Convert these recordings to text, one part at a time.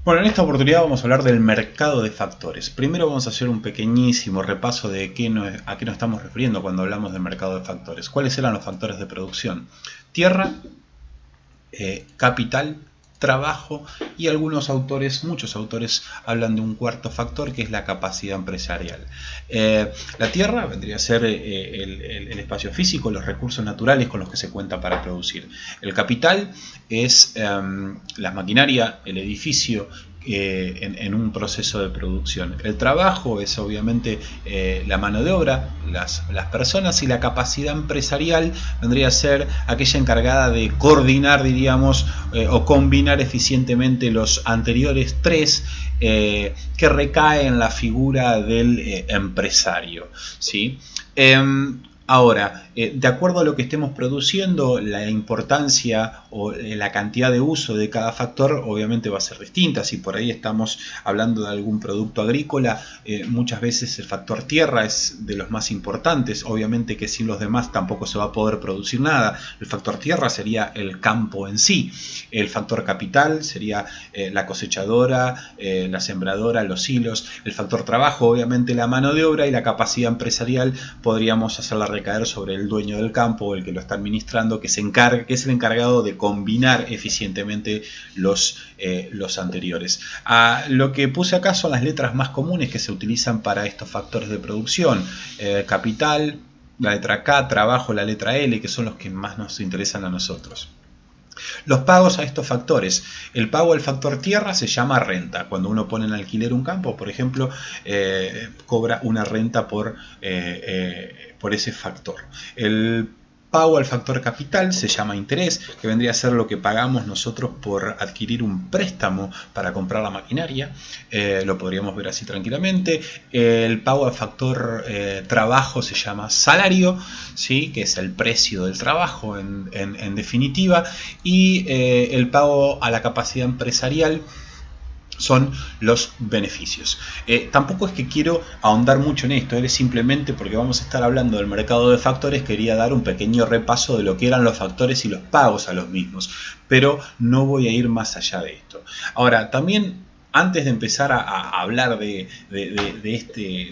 Bueno, en esta oportunidad vamos a hablar del mercado de factores. Primero vamos a hacer un pequeñísimo repaso de a qué nos estamos refiriendo cuando hablamos del mercado de factores. ¿Cuáles eran los factores de producción? Tierra, capital, trabajo y muchos autores hablan de un cuarto factor que es la capacidad empresarial. La tierra vendría a ser el espacio físico, los recursos naturales con los que se cuenta para producir. El capital es la maquinaria, el edificio, en un proceso de producción. El trabajo es obviamente la mano de obra, las personas, y la capacidad empresarial vendría a ser aquella encargada de coordinar, diríamos, o combinar eficientemente los anteriores tres, que recae en la figura del empresario, ¿sí? Ahora, de acuerdo a lo que estemos produciendo, la importancia o la cantidad de uso de cada factor obviamente va a ser distinta. Si por ahí estamos hablando de algún producto agrícola, muchas veces el factor tierra es de los más importantes. Obviamente que sin los demás tampoco se va a poder producir nada. El factor tierra sería el campo en sí. El factor capital sería la cosechadora, la sembradora, los hilos. El factor trabajo, obviamente la mano de obra, y la capacidad empresarial podríamos hacerla recaer sobre el dueño del campo o el que lo está administrando, que es el encargado de combinar eficientemente los anteriores. Lo que puse acá son las letras más comunes que se utilizan para estos factores de producción. Capital, la letra K, trabajo, la letra L, que son los que más nos interesan a nosotros. Los pagos a estos factores. El pago al factor tierra se llama renta. Cuando uno pone en alquiler un campo, por ejemplo, cobra una renta por ese factor. El pago al factor capital se llama interés, que vendría a ser lo que pagamos nosotros por adquirir un préstamo para comprar la maquinaria. Lo podríamos ver así tranquilamente. El pago al factor trabajo se llama salario, ¿sí? Que es el precio del trabajo en definitiva. Y el pago a la capacidad empresarial son los beneficios. Tampoco es que quiero ahondar mucho en esto, es simplemente porque vamos a estar hablando del mercado de factores. Quería dar un pequeño repaso de lo que eran los factores y los pagos a los mismos, pero no voy a ir más allá de esto. Ahora, también antes de empezar a hablar de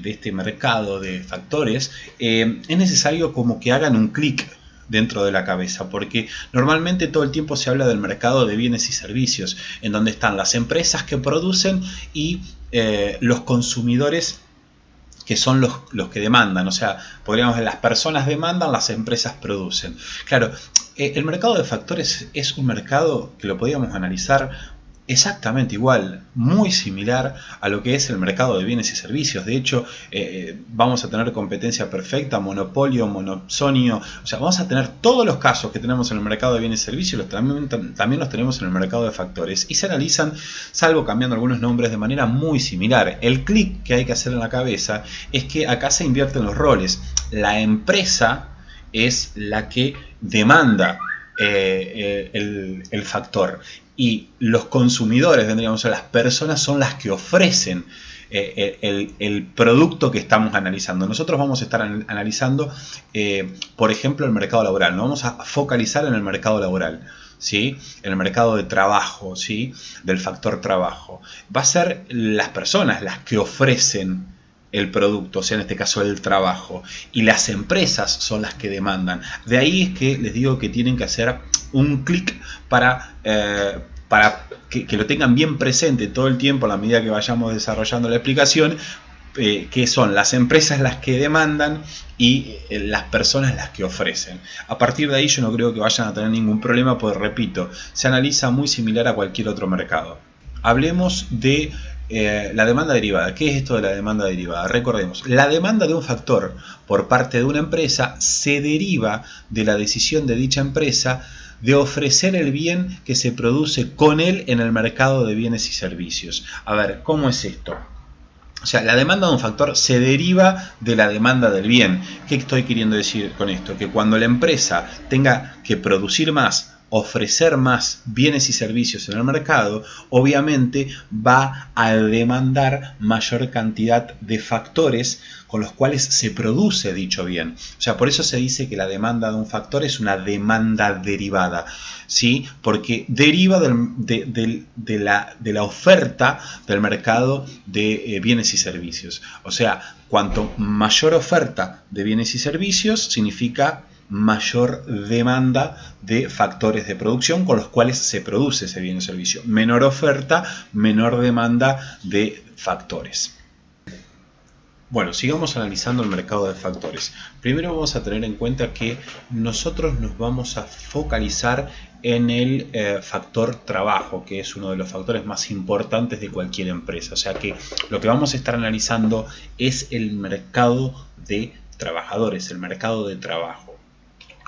este mercado de factores, es necesario como que hagan un clic dentro de la cabeza, porque normalmente todo el tiempo se habla del mercado de bienes y servicios, en donde están las empresas que producen y los consumidores, que son los que demandan. O sea, podríamos decir, las personas demandan, las empresas producen. Claro, el mercado de factores es un mercado que lo podríamos analizar exactamente igual, muy similar a lo que es el mercado de bienes y servicios. De hecho, vamos a tener competencia perfecta, monopolio, monopsonio. O sea, vamos a tener todos los casos que tenemos en el mercado de bienes y servicios, también los tenemos en el mercado de factores. Y se analizan, salvo cambiando algunos nombres, de manera muy similar. El clic que hay que hacer en la cabeza es que acá se invierten los roles. La empresa es la que demanda el factor, y los consumidores, vendríamos a las personas, son las que ofrecen el producto que estamos analizando. Nosotros vamos a estar analizando, por ejemplo, el mercado laboral. Nos vamos a focalizar en el mercado laboral, ¿sí? En el mercado de trabajo, ¿sí? Del factor trabajo. Va a ser las personas las que ofrecen el producto, o sea, en este caso el trabajo, y las empresas son las que demandan. De ahí es que les digo que tienen que hacer un clic para que lo tengan bien presente todo el tiempo a la medida que vayamos desarrollando la explicación, que son las empresas las que demandan y las personas las que ofrecen. A partir de ahí yo no creo que vayan a tener ningún problema, porque repito, se analiza muy similar a cualquier otro mercado. Hablemos de la demanda derivada. ¿Qué es esto de la demanda derivada? Recordemos, la demanda de un factor por parte de una empresa se deriva de la decisión de dicha empresa de ofrecer el bien que se produce con él en el mercado de bienes y servicios. A ver, ¿cómo es esto? O sea, la demanda de un factor se deriva de la demanda del bien. ¿Qué estoy queriendo decir con esto? Que cuando la empresa tenga que producir más ofrecer más bienes y servicios en el mercado, obviamente va a demandar mayor cantidad de factores con los cuales se produce dicho bien. O sea, por eso se dice que la demanda de un factor es una demanda derivada, ¿sí? Porque deriva de la oferta del mercado de bienes y servicios. O sea, cuanto mayor oferta de bienes y servicios significa mayor demanda de factores de producción con los cuales se produce ese bien o servicio. Menor oferta, menor demanda de factores. Bueno, sigamos analizando el mercado de factores. Primero vamos a tener en cuenta que nosotros nos vamos a focalizar en el factor trabajo, que es uno de los factores más importantes de cualquier empresa. O sea que lo que vamos a estar analizando es el mercado de trabajadores, el mercado de trabajo.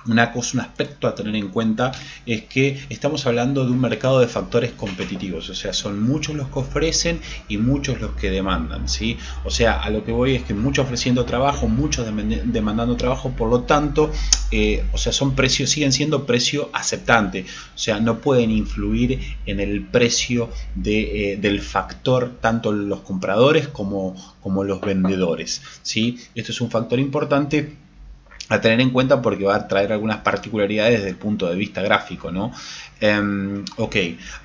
Un aspecto a tener en cuenta es que estamos hablando de un mercado de factores competitivos, o sea, son muchos los que ofrecen y muchos los que demandan, ¿sí? O sea, a lo que voy es que muchos ofreciendo trabajo, muchos demandando trabajo, por lo tanto, o sea, siguen siendo precio aceptante, o sea, no pueden influir en el precio del factor tanto los compradores como los vendedores, ¿sí? Esto es un factor importante a tener en cuenta porque va a traer algunas particularidades desde el punto de vista gráfico, ¿no? Ok,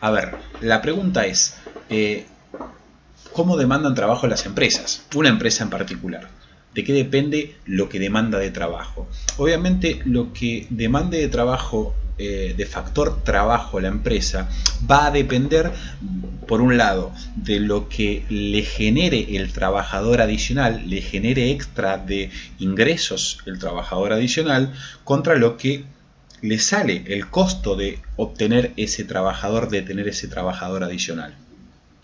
a ver, la pregunta es, ¿cómo demandan trabajo las empresas? Una empresa en particular. ¿De qué depende lo que demanda de trabajo? Obviamente lo que demande de trabajo, de factor trabajo la empresa, va a depender, por un lado, de lo que le genere el trabajador adicional, le genere extra de ingresos el trabajador adicional, contra lo que le sale el costo de obtener ese trabajador, de tener ese trabajador adicional.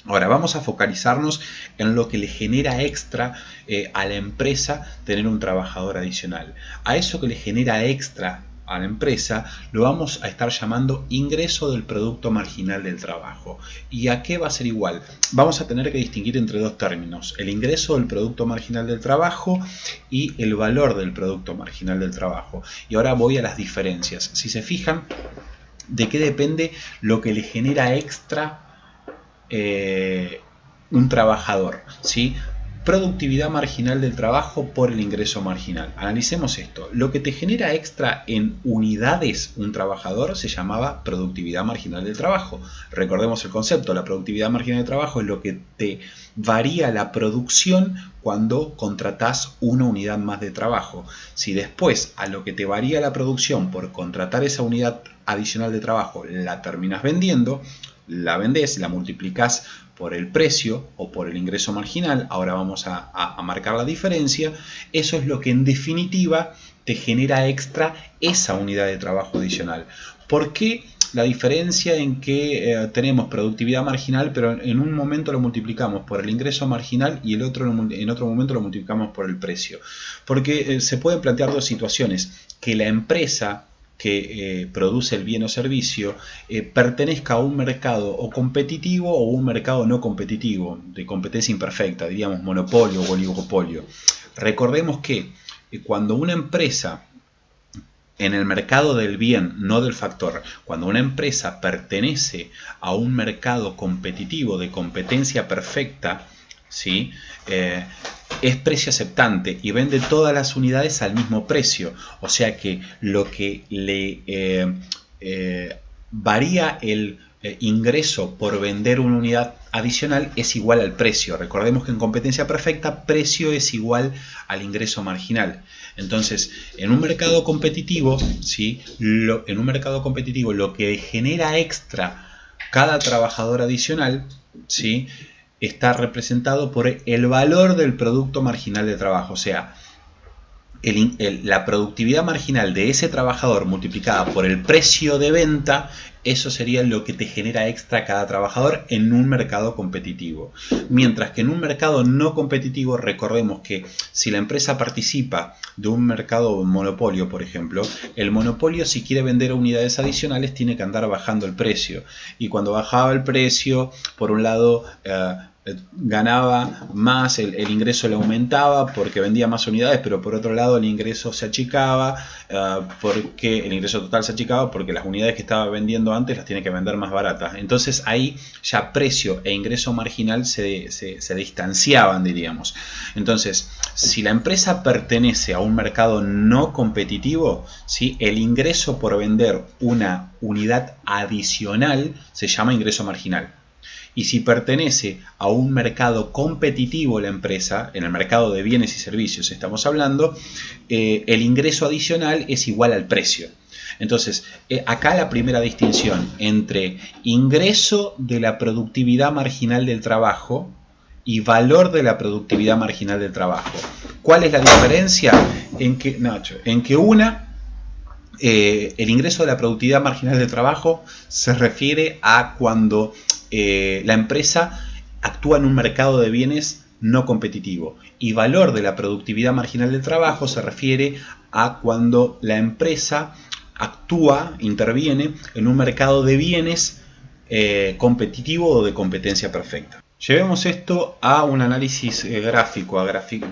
Ahora vamos a focalizarnos en lo que le genera extra a la empresa tener un trabajador adicional. A eso que le genera extra a la empresa lo vamos a estar llamando ingreso del producto marginal del trabajo. ¿Y a qué va a ser igual? Vamos a tener que distinguir entre dos términos: el ingreso del producto marginal del trabajo y el valor del producto marginal del trabajo. Y ahora voy a las diferencias. Si se fijan, ¿de qué depende lo que le genera extra un trabajador? ¿Sí? Productividad marginal del trabajo por el ingreso marginal. Analicemos esto. Lo que te genera extra en unidades un trabajador se llamaba productividad marginal del trabajo. Recordemos el concepto. La productividad marginal del trabajo es lo que te varía la producción cuando contratás una unidad más de trabajo. Si después a lo que te varía la producción por contratar esa unidad adicional de trabajo la terminas vendiendo, la vendés, la multiplicás por el precio o por el ingreso marginal, ahora vamos a marcar la diferencia. Eso es lo que en definitiva te genera extra esa unidad de trabajo adicional. ¿Por qué la diferencia en que tenemos productividad marginal, pero en un momento lo multiplicamos por el ingreso marginal y en otro momento lo multiplicamos por el precio? Porque se pueden plantear dos situaciones: que la empresa que produce el bien o servicio pertenezca a un mercado o competitivo o un mercado no competitivo, de competencia imperfecta, diríamos monopolio o oligopolio. Recordemos que cuando una empresa, en el mercado del bien, no del factor, cuando una empresa pertenece a un mercado competitivo de competencia perfecta, ¿sí? Es precio aceptante y vende todas las unidades al mismo precio. O sea que lo que le varía el ingreso por vender una unidad adicional es igual al precio. Recordemos que en competencia perfecta, precio es igual al ingreso marginal. Entonces, en un mercado competitivo, ¿sí? En un mercado competitivo, lo que genera extra cada trabajador adicional, ¿sí?, está representado por el valor del producto marginal de trabajo. O sea, la productividad marginal de ese trabajador multiplicada por el precio de venta, eso sería lo que te genera extra cada trabajador en un mercado competitivo. Mientras que en un mercado no competitivo, recordemos que si la empresa participa de un mercado monopolio, por ejemplo, el monopolio, si quiere vender unidades adicionales, tiene que andar bajando el precio. Y cuando bajaba el precio, por un lado ganaba más, el ingreso le aumentaba porque vendía más unidades, pero por otro lado el ingreso se achicaba, porque el ingreso total se achicaba porque las unidades que estaba vendiendo antes las tiene que vender más baratas. Entonces ahí ya precio e ingreso marginal se distanciaban, diríamos. Entonces, si la empresa pertenece a un mercado no competitivo, ¿sí?, el ingreso por vender una unidad adicional se llama ingreso marginal. Y si pertenece a un mercado competitivo la empresa, en el mercado de bienes y servicios estamos hablando, el ingreso adicional es igual al precio. Entonces, acá la primera distinción entre ingreso de la productividad marginal del trabajo y valor de la productividad marginal del trabajo. ¿Cuál es la diferencia? En que el ingreso de la productividad marginal del trabajo se refiere a cuando la empresa actúa en un mercado de bienes no competitivo, y valor de la productividad marginal del trabajo se refiere a cuando la empresa interviene en un mercado de bienes competitivo o de competencia perfecta. Llevemos esto a un análisis gráfico,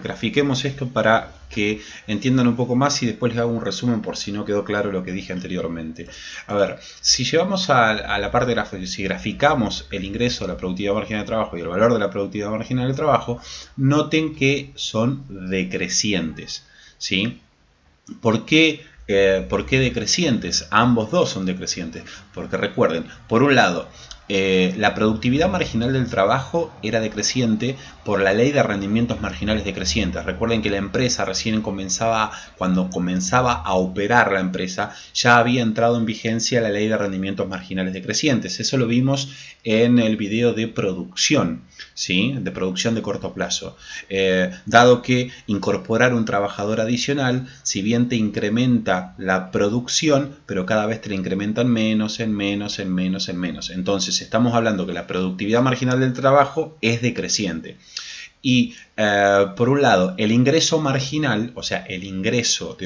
grafiquemos esto para que entiendan un poco más y después les hago un resumen por si no quedó claro lo que dije anteriormente. A ver, si llevamos a la parte gráfica, si graficamos el ingreso de la productividad marginal de trabajo y el valor de la productividad marginal de trabajo, noten que son decrecientes, ¿sí? ¿Por qué decrecientes? Ambos dos son decrecientes, porque recuerden, por un lado, la productividad marginal del trabajo era decreciente por la ley de rendimientos marginales decrecientes. Recuerden que la empresa cuando comenzaba a operar la empresa, ya había entrado en vigencia la ley de rendimientos marginales decrecientes. Eso lo vimos en el video de producción, ¿sí?, de producción de corto plazo. Dado que incorporar un trabajador adicional, si bien te incrementa la producción, pero cada vez te la incrementan menos, en menos. Entonces estamos hablando que la productividad marginal del trabajo es decreciente. Y por un lado, el ingreso marginal, o sea, el ingreso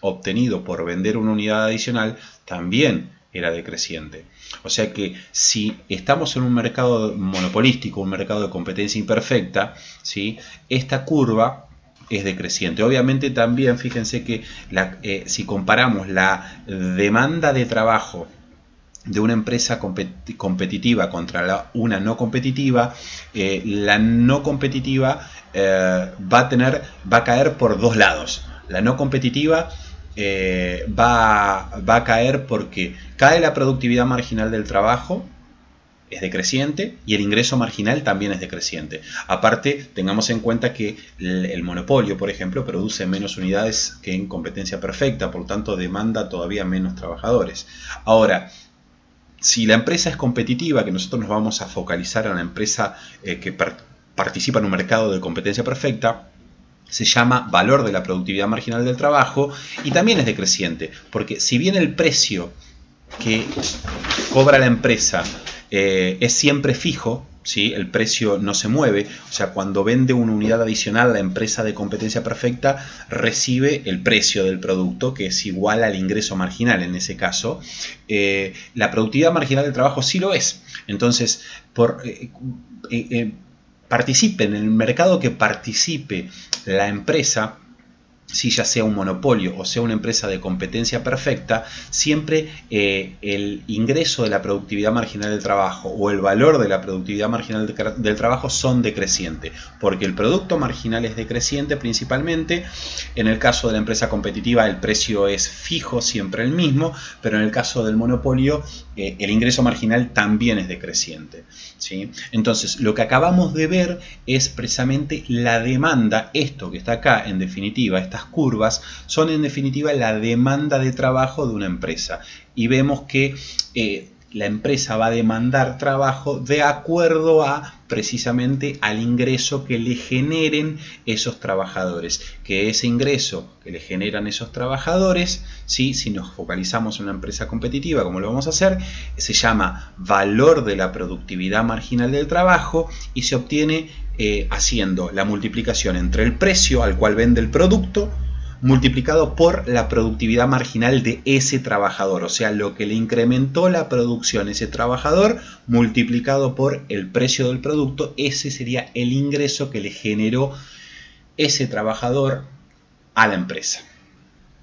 obtenido por vender una unidad adicional, también era decreciente. O sea que si estamos en un mercado monopolístico, un mercado de competencia imperfecta, ¿sí?, esta curva es decreciente. Obviamente también fíjense que si comparamos la demanda de trabajo de una empresa competitiva contra una no competitiva, la no competitiva va a caer por dos lados. La no competitiva va a caer porque cae la productividad marginal del trabajo, es decreciente, y el ingreso marginal también es decreciente. Aparte, tengamos en cuenta que el monopolio, por ejemplo, produce menos unidades que en competencia perfecta, por lo tanto demanda todavía menos trabajadores. Ahora, si la empresa es competitiva, que nosotros nos vamos a focalizar en la empresa que participa en un mercado de competencia perfecta, se llama valor de la productividad marginal del trabajo, y también es decreciente, porque si bien el precio que cobra la empresa es siempre fijo, ¿sí?, el precio no se mueve, o sea, cuando vende una unidad adicional, la empresa de competencia perfecta recibe el precio del producto, que es igual al ingreso marginal en ese caso. La productividad marginal del trabajo sí lo es. Entonces, participe en el mercado que participe la empresa, si ya sea un monopolio o sea una empresa de competencia perfecta, siempre el ingreso de la productividad marginal del trabajo o el valor de la productividad marginal del trabajo son decrecientes, porque el producto marginal es decreciente principalmente. En el caso de la empresa competitiva el precio es fijo, siempre el mismo, pero en el caso del monopolio el ingreso marginal también es decreciente, ¿sí? Entonces, lo que acabamos de ver es precisamente la demanda. Esto que está acá, en definitiva, estas curvas son en definitiva la demanda de trabajo de una empresa, y vemos que la empresa va a demandar trabajo de acuerdo a precisamente al ingreso que le generen esos trabajadores, que ese ingreso que le generan esos trabajadores, ¿sí?, si nos focalizamos en una empresa competitiva, como lo vamos a hacer, se llama valor de la productividad marginal del trabajo, y se obtiene haciendo la multiplicación entre el precio al cual vende el producto multiplicado por la productividad marginal de ese trabajador, o sea, lo que le incrementó la producción ese trabajador multiplicado por el precio del producto, ese sería el ingreso que le generó ese trabajador a la empresa.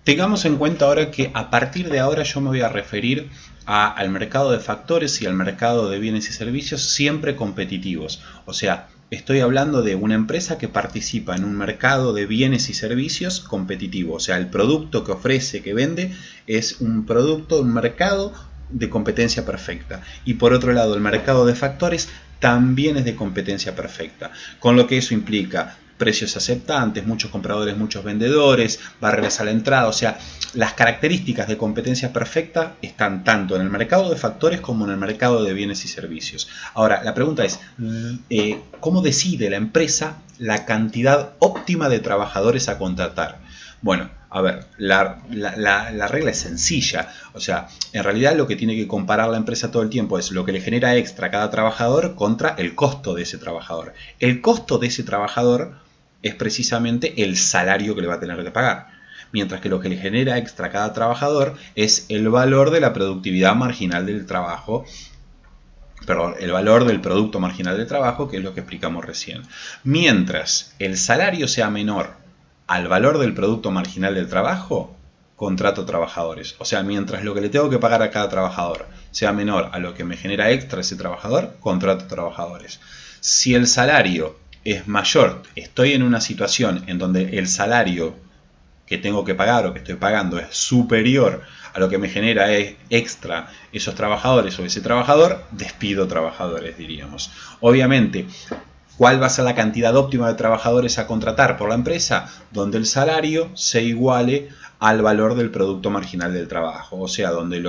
Tengamos en cuenta ahora que a partir de ahora yo me voy a referir al mercado de factores y al mercado de bienes y servicios siempre competitivos. O sea, estoy hablando de una empresa que participa en un mercado de bienes y servicios competitivo. O sea, el producto que ofrece, que vende, es un producto, un mercado de competencia perfecta. Y por otro lado, el mercado de factores también es de competencia perfecta. Con lo que eso implica precios aceptantes, muchos compradores, muchos vendedores, barreras a la entrada, o sea, las características de competencia perfecta están tanto en el mercado de factores como en el mercado de bienes y servicios. Ahora, la pregunta es, ¿cómo decide la empresa la cantidad óptima de trabajadores a contratar? Bueno, a ver, la regla es sencilla, o sea, en realidad lo que tiene que comparar la empresa todo el tiempo es lo que le genera extra a cada trabajador contra el costo de ese trabajador. El costo de ese trabajador es precisamente el salario que le va a tener que pagar, mientras que lo que le genera extra a cada trabajador es el valor de la productividad marginal del trabajo, perdón, el valor del producto marginal del trabajo, que es lo que explicamos recién. Mientras el salario sea menor al valor del producto marginal del trabajo, contrato trabajadores. O sea, mientras lo que le tengo que pagar a cada trabajador sea menor a lo que me genera extra ese trabajador, contrato trabajadores. Si el salario es mayor, estoy en una situación en donde el salario que tengo que pagar o que estoy pagando es superior a lo que me genera extra esos trabajadores o ese trabajador, despido trabajadores, diríamos. Obviamente, ¿cuál va a ser la cantidad óptima de trabajadores a contratar por la empresa? Donde el salario se iguale al valor del producto marginal del trabajo. O sea, donde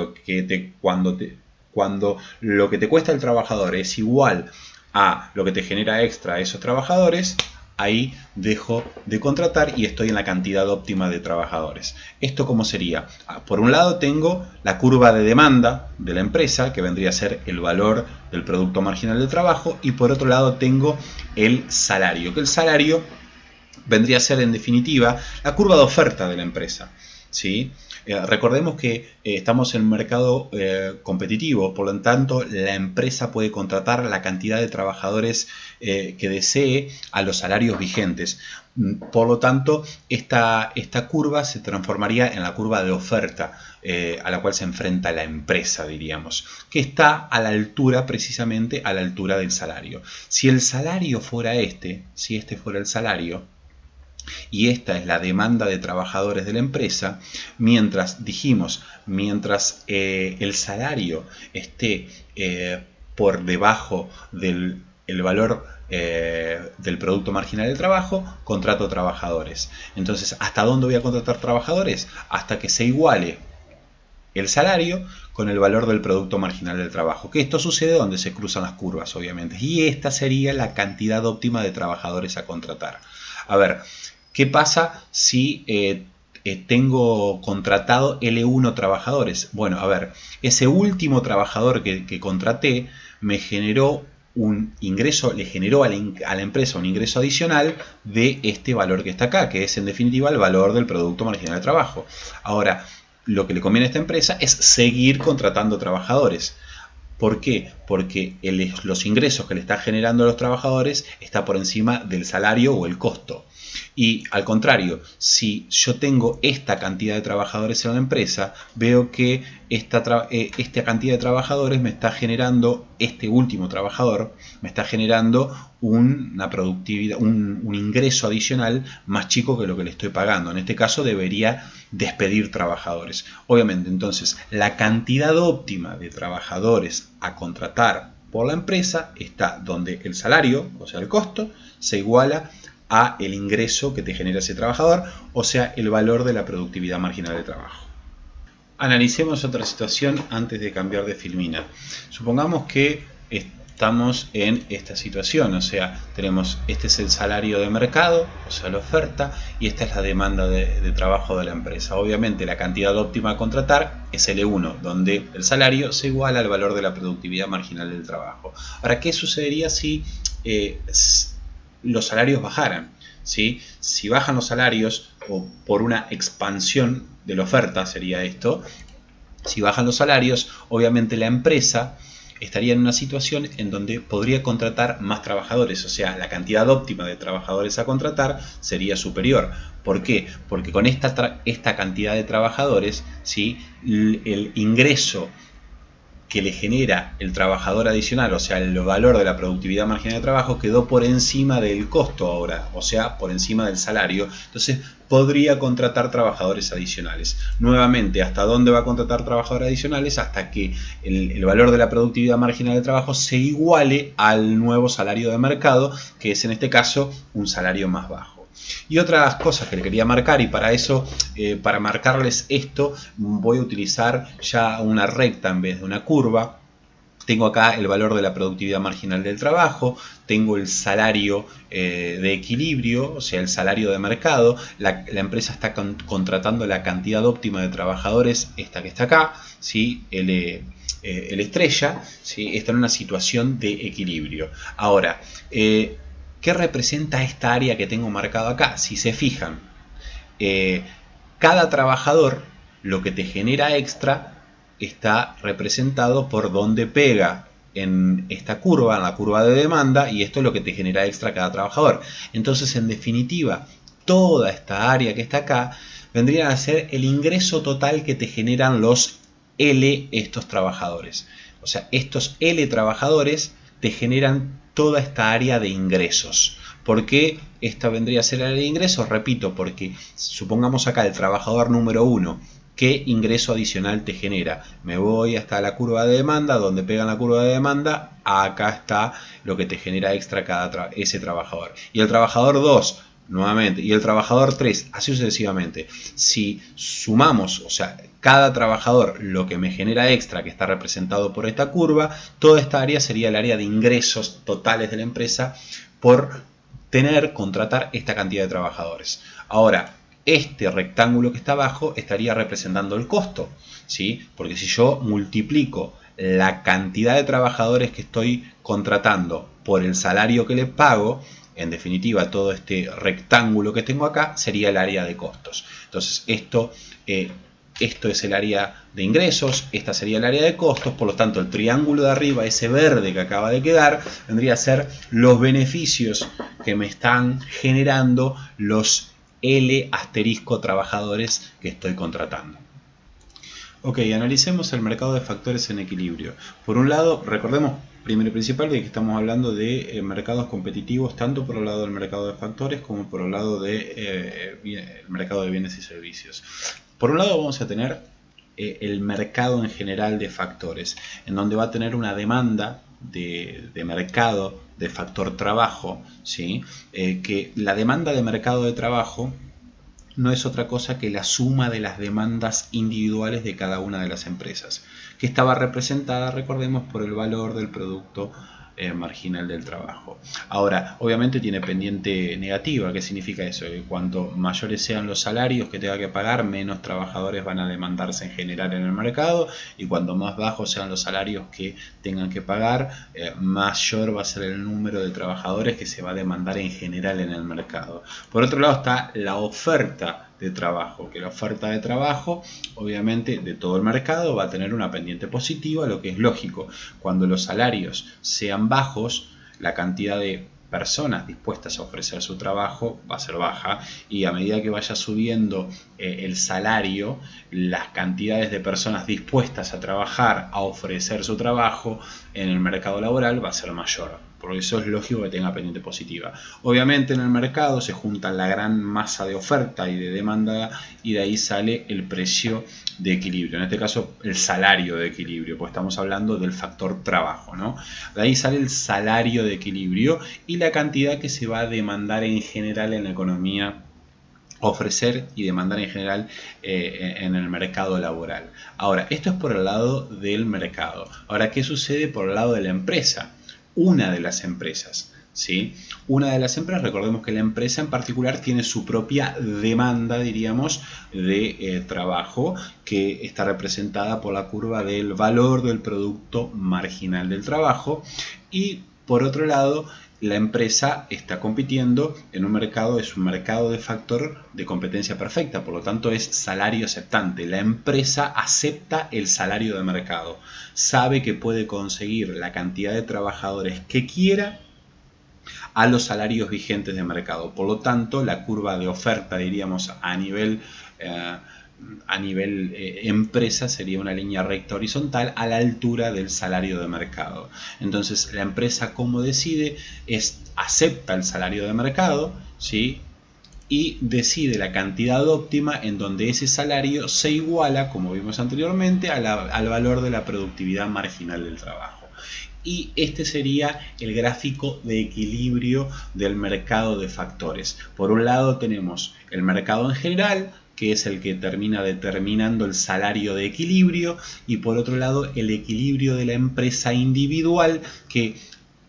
cuando lo que te cuesta el trabajador es igual a lo que te genera extra a esos trabajadores, ahí dejo de contratar y estoy en la cantidad óptima de trabajadores. ¿Esto cómo sería? Por un lado tengo la curva de demanda de la empresa, que vendría a ser el valor del producto marginal del trabajo, y por otro lado tengo el salario, que el salario vendría a ser en definitiva la curva de oferta de la empresa, ¿sí? Recordemos que estamos en un mercado competitivo, por lo tanto la empresa puede contratar la cantidad de trabajadores que desee a los salarios vigentes. Por lo tanto, esta curva se transformaría en la curva de oferta a la cual se enfrenta la empresa, diríamos, que está a la altura, precisamente a la altura del salario. Si el salario fuera si este fuera el salario, y esta es la demanda de trabajadores de la empresa, mientras el salario esté por debajo del valor del producto marginal del trabajo, contrato trabajadores. Entonces, ¿hasta dónde voy a contratar trabajadores? Hasta que se iguale el salario con el valor del producto marginal del trabajo. Que esto sucede donde se cruzan las curvas, obviamente. Y esta sería la cantidad óptima de trabajadores a contratar. A ver, ¿qué pasa si tengo contratado L1 trabajadores? Bueno, a ver, ese último trabajador que contraté me generó un ingreso, le generó a la empresa un ingreso adicional de este valor que está acá, que es en definitiva el valor del producto marginal de trabajo. Ahora, lo que le conviene a esta empresa es seguir contratando trabajadores. ¿Por qué? Porque los ingresos que le están generando a los trabajadores está por encima del salario o el costo. Y al contrario, si yo tengo esta cantidad de trabajadores en la empresa, veo que esta cantidad de trabajadores me está generando, este último trabajador me está generando una productividad, un ingreso adicional más chico que lo que le estoy pagando. En este caso debería despedir trabajadores. Obviamente, entonces, la cantidad óptima de trabajadores a contratar por la empresa está donde el salario, o sea el costo, se iguala a el ingreso que te genera ese trabajador, o sea, el valor de la productividad marginal de trabajo. Analicemos otra situación antes de cambiar de filmina. Supongamos que estamos en esta situación, o sea, este es el salario de mercado, o sea, la oferta, y esta es la demanda de trabajo de la empresa. Obviamente, la cantidad óptima a contratar es L1, donde el salario se iguala al valor de la productividad marginal del trabajo. Ahora, ¿qué sucedería si los salarios bajaran? ¿sí? Si bajan los salarios, o por una expansión de la oferta sería esto, si bajan los salarios, obviamente la empresa estaría en una situación en donde podría contratar más trabajadores, o sea, la cantidad óptima de trabajadores a contratar sería superior. ¿Por qué? Porque con esta cantidad de trabajadores, ¿sí?, el ingreso que le genera el trabajador adicional, o sea, el valor de la productividad marginal de trabajo, quedó por encima del costo ahora, o sea, por encima del salario. Entonces podría contratar trabajadores adicionales. Nuevamente, ¿hasta dónde va a contratar trabajadores adicionales? Hasta que el valor de la productividad marginal de trabajo se iguale al nuevo salario de mercado, que es en este caso un salario más bajo. Y otras cosas que le quería marcar, y para eso, para marcarles esto, voy a utilizar ya una recta en vez de una curva. Tengo acá el valor de la productividad marginal del trabajo, tengo el salario de equilibrio, o sea, el salario de mercado. La empresa está contratando la cantidad óptima de trabajadores, esta que está acá, ¿sí?, el estrella, ¿sí?, está en una situación de equilibrio. Ahora, ¿qué representa esta área que tengo marcado acá? Si se fijan, cada trabajador, lo que te genera extra, está representado por donde pega en esta curva, en la curva de demanda, y esto es lo que te genera extra cada trabajador. Entonces, en definitiva, toda esta área que está acá vendrían a ser el ingreso total que te generan los L, estos trabajadores. O sea, estos L trabajadores te generan toda esta área de ingresos. ¿Por qué esta vendría a ser el área de ingresos? Repito, porque supongamos acá el trabajador número 1, ¿qué ingreso adicional te genera? Me voy hasta la curva de demanda, donde pega la curva de demanda, acá está lo que te genera extra ese trabajador. Y el trabajador 2, nuevamente, y el trabajador 3, así sucesivamente. Si sumamos, o sea, cada trabajador lo que me genera extra, que está representado por esta curva, toda esta área sería el área de ingresos totales de la empresa por contratar esta cantidad de trabajadores. Ahora, este rectángulo que está abajo estaría representando el costo, ¿sí? Porque si yo multiplico la cantidad de trabajadores que estoy contratando por el salario que les pago, en definitiva todo este rectángulo que tengo acá sería el área de costos. Entonces esto es el área de ingresos, esta sería el área de costos, por lo tanto el triángulo de arriba, ese verde que acaba de quedar, vendría a ser los beneficios que me están generando los L asterisco trabajadores que estoy contratando. Ok, analicemos el mercado de factores en equilibrio. Por un lado, recordemos primero y principal de que estamos hablando de mercados competitivos tanto por el lado del mercado de factores como por el lado del mercado de bienes y servicios. Por un lado vamos a tener el mercado en general de factores, en donde va a tener una demanda de mercado de factor trabajo, ¿sí? Que la demanda de mercado de trabajo no es otra cosa que la suma de las demandas individuales de cada una de las empresas, que estaba representada, recordemos, por el valor del producto marginal del trabajo. Ahora, obviamente tiene pendiente negativa. ¿Qué significa eso? Que cuanto mayores sean los salarios que tenga que pagar, menos trabajadores van a demandarse en general en el mercado, y cuanto más bajos sean los salarios que tengan que pagar, mayor va a ser el número de trabajadores que se va a demandar en general en el mercado. Por otro lado está la oferta de trabajo, que la oferta de trabajo obviamente de todo el mercado va a tener una pendiente positiva, lo que es lógico. Cuando los salarios sean bajos, la cantidad de personas dispuestas a ofrecer su trabajo va a ser baja, y a medida que vaya subiendo el salario, las cantidades de personas dispuestas a trabajar, a ofrecer su trabajo en el mercado laboral va a ser mayor. Por eso es lógico que tenga pendiente positiva. Obviamente en el mercado se juntan la gran masa de oferta y de demanda, y de ahí sale el precio de equilibrio, en este caso el salario de equilibrio, pues estamos hablando del factor trabajo, ¿no? De ahí sale el salario de equilibrio y la cantidad que se va a demandar en general en la economía, ofrecer y demandar en general en el mercado laboral. Ahora, esto es por el lado del mercado. Ahora, ¿qué sucede por el lado de la empresa? Una de las empresas, ¿sí? Una de las empresas, recordemos que la empresa en particular tiene su propia demanda, diríamos, de trabajo, que está representada por la curva del valor del producto marginal del trabajo. Y por otro lado, la empresa está compitiendo en un mercado, es un mercado de factor de competencia perfecta, por lo tanto es salario aceptante. La empresa acepta el salario de mercado, sabe que puede conseguir la cantidad de trabajadores que quiera a los salarios vigentes de mercado. Por lo tanto, la curva de oferta, diríamos, a nivel empresa sería una línea recta horizontal a la altura del salario de mercado. Entonces, la empresa, como decide, acepta el salario de mercado, ¿sí? Y decide la cantidad óptima en donde ese salario se iguala, como vimos anteriormente, al valor de la productividad marginal del trabajo. Y este sería el gráfico de equilibrio del mercado de factores. Por un lado tenemos el mercado en general, que es el que termina determinando el salario de equilibrio, y por otro lado el equilibrio de la empresa individual, que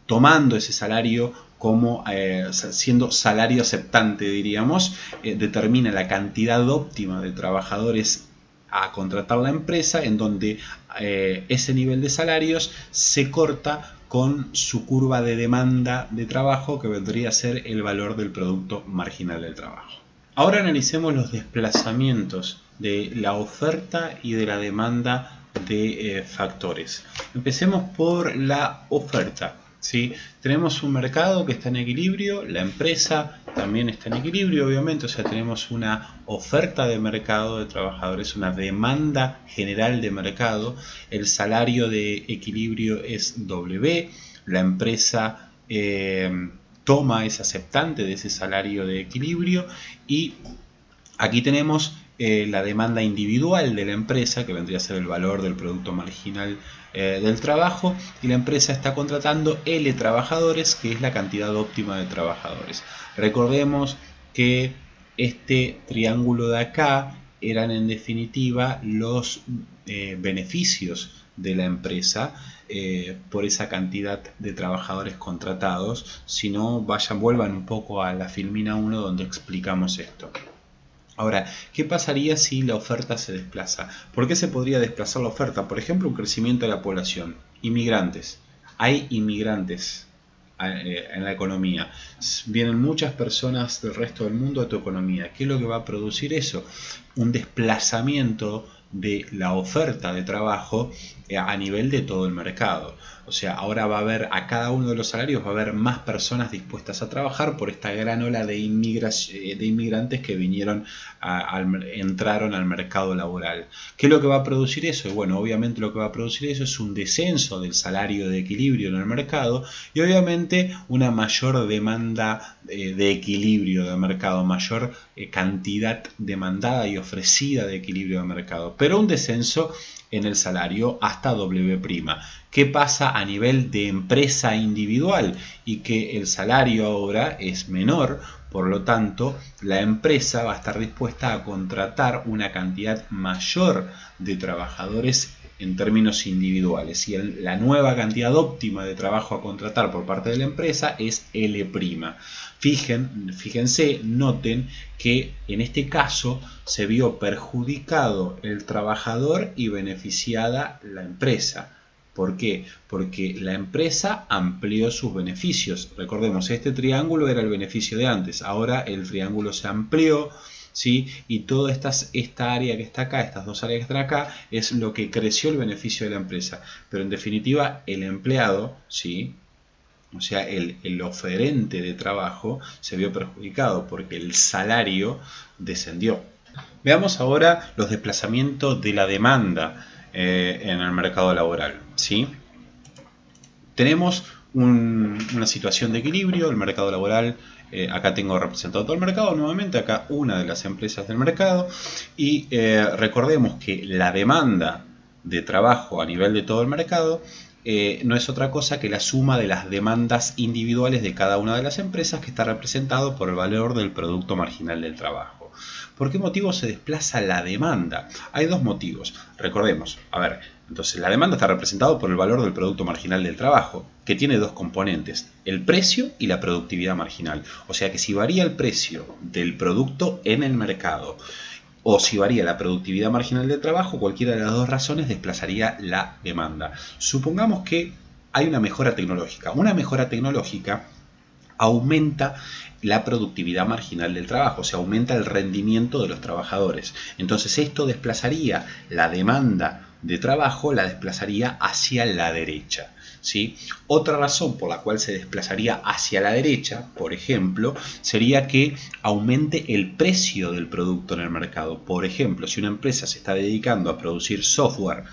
tomando ese salario como siendo salario aceptante, diríamos, determina la cantidad óptima de trabajadores a contratar la empresa, en donde ese nivel de salarios se corta con su curva de demanda de trabajo, que vendría a ser el valor del producto marginal del trabajo. Ahora analicemos los desplazamientos de la oferta y de la demanda de factores. Empecemos por la oferta. ¿Sí? Tenemos un mercado que está en equilibrio, la empresa también está en equilibrio, obviamente, o sea, tenemos una oferta de mercado de trabajadores, una demanda general de mercado, el salario de equilibrio es W, la empresa toma, es aceptante de ese salario de equilibrio, y aquí tenemos la demanda individual de la empresa, que vendría a ser el valor del producto marginal del trabajo, y la empresa está contratando L trabajadores, que es la cantidad óptima de trabajadores. Recordemos que este triángulo de acá eran en definitiva los beneficios de la empresa por esa cantidad de trabajadores contratados. Si no, vuelvan un poco a la Filmina 1 donde explicamos esto. Ahora, ¿qué pasaría si la oferta se desplaza? ¿Por qué se podría desplazar la oferta? Por ejemplo, un crecimiento de la población. Inmigrantes. Hay inmigrantes en la economía. Vienen muchas personas del resto del mundo a tu economía. ¿Qué es lo que va a producir eso? Un desplazamiento de la oferta de trabajo a nivel de todo el mercado. O sea, ahora va a haber, a cada uno de los salarios va a haber más personas dispuestas a trabajar por esta gran ola de inmigrantes que entraron al mercado laboral. ¿Qué es lo que va a producir eso? Y bueno, obviamente lo que va a producir eso es un descenso del salario de equilibrio en el mercado, y obviamente una mayor demanda de equilibrio de mercado, mayor cantidad demandada y ofrecida de equilibrio de mercado, pero un descenso en el salario hasta W'. ¿Qué pasa a nivel de empresa individual? Y que el salario ahora es menor, por lo tanto la empresa va a estar dispuesta a contratar una cantidad mayor de trabajadores en términos individuales, y la nueva cantidad óptima de trabajo a contratar por parte de la empresa es L'. Fíjense, noten que en este caso se vio perjudicado el trabajador y beneficiada la empresa. ¿Por qué? Porque la empresa amplió sus beneficios. Recordemos, este triángulo era el beneficio de antes, ahora el triángulo se amplió, ¿sí? Y toda esta área que está acá, estas dos áreas que están acá, es lo que creció el beneficio de la empresa. Pero en definitiva, el empleado, ¿sí? O sea, el oferente de trabajo se vio perjudicado porque el salario descendió. Veamos ahora los desplazamientos de la demanda en el mercado laboral, ¿sí? Tenemos una situación de equilibrio, el mercado laboral, acá tengo representado todo el mercado, nuevamente acá una de las empresas del mercado, y recordemos que la demanda de trabajo a nivel de todo el mercado no es otra cosa que la suma de las demandas individuales de cada una de las empresas, que está representado por el valor del producto marginal del trabajo. ¿Por qué motivo se desplaza la demanda? Hay dos motivos. Recordemos, entonces la demanda está representada por el valor del producto marginal del trabajo, que tiene dos componentes, el precio y la productividad marginal. O sea que si varía el precio del producto en el mercado, o si varía la productividad marginal del trabajo, cualquiera de las dos razones desplazaría la demanda. Supongamos que hay una mejora tecnológica. Una mejora tecnológica aumenta la productividad marginal del trabajo, se aumenta el rendimiento de los trabajadores. Entonces esto desplazaría la demanda de trabajo, la desplazaría hacia la derecha, ¿sí? Otra razón por la cual se desplazaría hacia la derecha, por ejemplo, sería que aumente el precio del producto en el mercado. Por ejemplo, si una empresa se está dedicando a producir software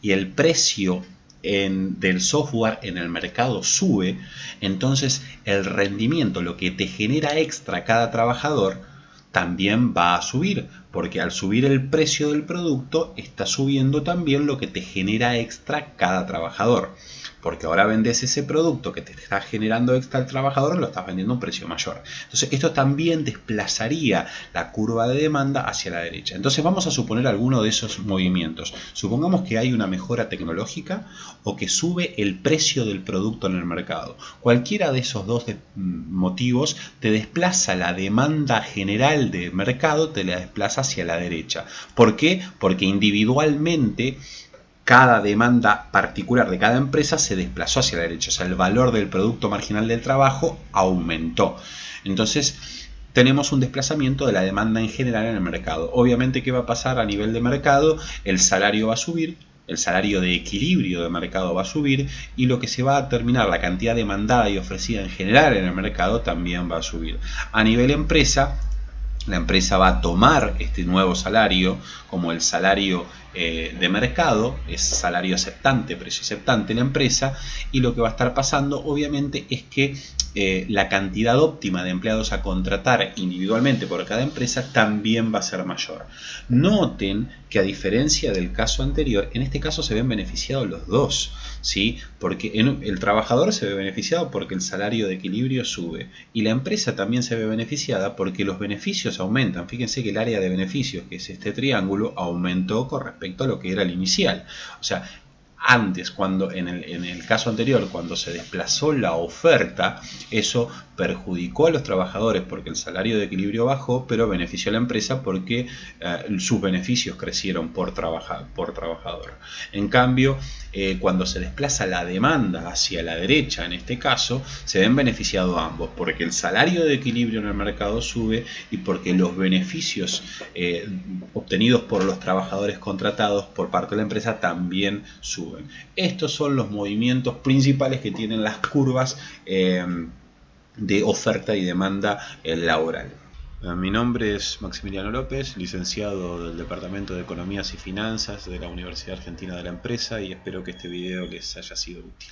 y el precio del software en el mercado sube, entonces el rendimiento, lo que te genera extra cada trabajador, también va a subir, porque al subir el precio del producto está subiendo también lo que te genera extra cada trabajador, porque ahora vendes ese producto que te está generando extra el trabajador, lo estás vendiendo a un precio mayor. Entonces esto también desplazaría la curva de demanda hacia la derecha. Entonces vamos a suponer alguno de esos movimientos. Supongamos que hay una mejora tecnológica o que sube el precio del producto en el mercado. Cualquiera de esos dos motivos te desplaza la demanda general del mercado, te la desplaza hacia la derecha. ¿Por qué? Porque individualmente cada demanda particular de cada empresa se desplazó hacia la derecha, o sea, el valor del producto marginal del trabajo aumentó. Entonces, tenemos un desplazamiento de la demanda en general en el mercado. Obviamente, ¿qué va a pasar a nivel de mercado? El salario va a subir, el salario de equilibrio de mercado va a subir y lo que se va a terminar, la cantidad demandada y ofrecida en general en el mercado también va a subir. A nivel empresa, la empresa va a tomar este nuevo salario como el salario de mercado, es salario aceptante, precio aceptante en la empresa, y lo que va a estar pasando obviamente es que la cantidad óptima de empleados a contratar individualmente por cada empresa también va a ser mayor. Noten que a diferencia del caso anterior, en este caso se ven beneficiados los dos, ¿sí? Porque el trabajador se ve beneficiado porque el salario de equilibrio sube y la empresa también se ve beneficiada porque los beneficios aumentan. Fíjense que el área de beneficios, que es este triángulo, aumentó con respecto a lo que era el inicial. O sea, antes, cuando en el caso anterior, cuando se desplazó la oferta, eso perjudicó a los trabajadores porque el salario de equilibrio bajó, pero benefició a la empresa porque sus beneficios crecieron por trabajador. En cambio, cuando se desplaza la demanda hacia la derecha, en este caso, se ven beneficiados ambos, porque el salario de equilibrio en el mercado sube y porque los beneficios obtenidos por los trabajadores contratados por parte de la empresa también suben. Estos son los movimientos principales que tienen las curvas de oferta y demanda laboral. Mi nombre es Maximiliano López, licenciado del Departamento de Economías y Finanzas de la Universidad Argentina de la Empresa, y espero que este video les haya sido útil.